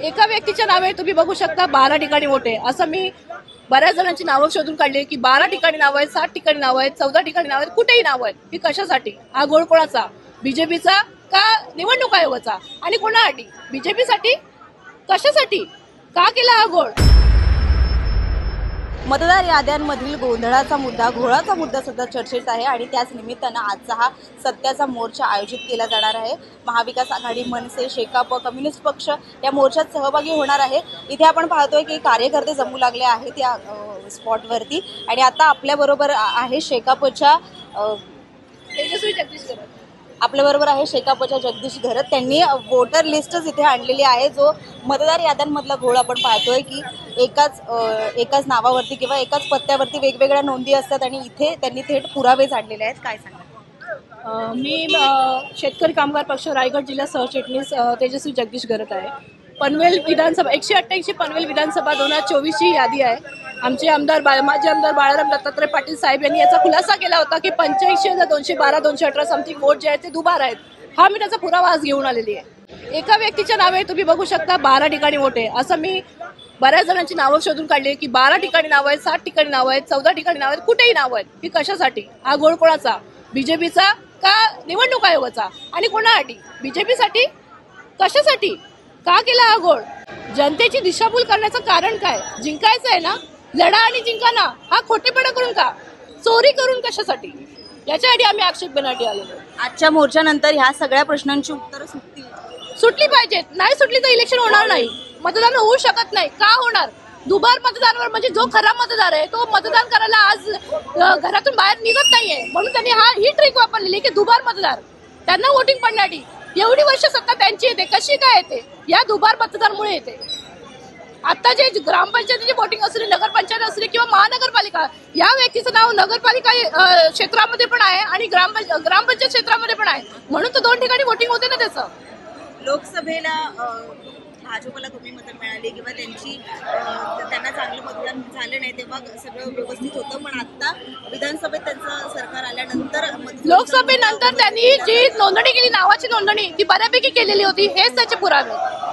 एका व्यक्तीच्या नावे तुम्ही बघू शकता 12 ठिकाणी वोट आहे। असं मी बऱ्याच जणांची नावं शोधून काढली की 12 ठिकाणी नाव आहेत, 7 ठिकाणी नाव आहेत, 14 ठिकाणी नाव आहेत, कुठेही नाव आहेत। ही कशासाठी? हा घोळ कोणाचा? बीजेपीचा का निवडणूक आयोगाचा? आणि कोणासाठी? बीजेपीसाठी? कशासाठी? का केला हा घोळ? मतदार याद्यांमधील गोंधळाचा मुद्दा, घोळाचा मुद्दा सध्या चर्चेत आहे आणि त्याच निमित्तानं आजचा हा सत्याचा मोर्चा आयोजित केला जाणार आहे। महाविकास आघाडी, मनसे, शेकाप, कम्युनिस्ट पक्ष या मोर्चात सहभागी होणार आहे। इथे आपण पाहतोय की कार्यकर्ते जमू लागले आहेत या स्पॉटवरती आणि आता आपल्याबरोबर आहे शेकापच्या तेजस्वी जगदीश घरत। आपल्याबरोबर आहे शेकापच्या जगदीश घरत। त्यांनी वोटर लिस्टच इथे आणलेली आहे। जो मतदार याद्यांमधला घोळ आपण पाहतोय की एकाच नावावरती किंवा एकाच पत्त्यावरती वेगवेगळ्या नोंदी असतात आणि इथे त्यांनी थेट पुरावेच आणलेले आहेत। काय सांगा? मी शेतकरी कामगार पक्ष रायगड जिल्हा सरचिटणीस तेजस्वी जगदीश घरत आहे। पनवेल विधानसभा 188 पनवेल विधानसभा 2024 ची यादी आहे। आमचे आमदार माजी आमदार बाळाराम दत्तात्रय पाटील साहेब यांनी याचा खुलासा केला होता की 85,212 218 समथिंग वोट जे आहेत ते दुबार आहेत। हा मी त्याचा पुरावा आज घेऊन आलेली आहे। एका व्यक्तीच्या नावे तुम्ही बघू शकता 12 ठिकाणी वोट आहे। असं मी बऱ्याच जणांची नावं शोधून काढली की 12 ठिकाणी नाव आहेत, 7 ठिकाणी नाव आहेत, 14 ठिकाणी नाव आहेत, कुठेही नाव आहेत। ही कशासाठी? हा घोळ कोणाचा? बीजेपीचा का निवडणूक आयोगाचा? आणि कोणासाठी? बीजेपीसाठी? कशासाठी? का केला हा घोळ? जनतेची दिशाभूल करण्याचं कारण काय? जिंकायचं आहे ना, लढा आणि जिंका ना। हा खोटेपणा करून का? चोरी करून कशासाठी? याच्यासाठी आम्ही आक्षेप घेण्यासाठी आलेलो। आजच्या मोर्चानंतर ह्या सगळ्या प्रश्नांची उत्तरं सुटली पाहिजेत। नाही सुटली तर इलेक्शन होणार नाही, मतदान होऊ शकत नाही। का होणार? दुबार मतदानावर म्हणजे जो खरा मतदार आहे तो मतदान करायला आज घरातून बाहेर निघत नाहीये, म्हणून त्यांनी ही ट्रिक वापरलेली की दुबार मतदार त्यांना वोटिंग पडण्यासाठी। एवढी वर्ष सत्ता त्यांची येते, कशी काय येते? या दुबार मतदारमुळे येते। आता जे ग्रामपंचायतीची वोटिंग असली, नगरपंचायत असली किंवा महानगरपालिका, या व्यक्तीचं नाव नगरपालिका क्षेत्रामध्ये पण आहे आणि ग्रामपंचायत क्षेत्रामध्ये पण आहे, म्हणून तो 2 ठिकाणी वोटिंग होते ना। त्याचं लोकसभेला भाजपला कमी मतं मिळाली किंवा त्यांना चांगलं मतदान झालं नाही तेव्हा सगळं व्यवस्थित होतं, पण आता विधानसभेत त्यांचं सरकार आल्यानंतर लोकसभेनंतर त्यांनी जी नोंदणी केली, नावाची नोंदणी, ती बऱ्यापैकी केलेली होती। हेच त्याचे पुरावे।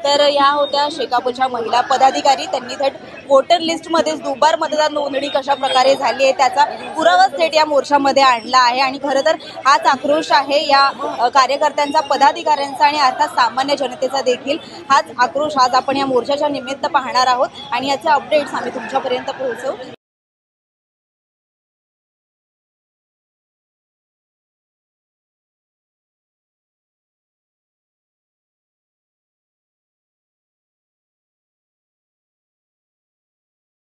तर या होत्या शेकापच्या महिला पदाधिकारी। त्यांनी थेट वोटर लिस्टमध्येच दुबार मतदार नोंदणी कशा प्रकारे झाली आहे त्याचा पुरावाच थेट या मोर्चामध्ये आणला आहे। आणि खरं तर हाच आक्रोश आहे या कार्यकर्त्यांचा, पदाधिकाऱ्यांचा आणि अर्थात सामान्य जनतेचा देखील। हाच आक्रोश आज आपण या मोर्चाच्या निमित्त पाहणार आहोत आणि याचे अपडेट्स आम्ही तुमच्यापर्यंत पोहोचवू।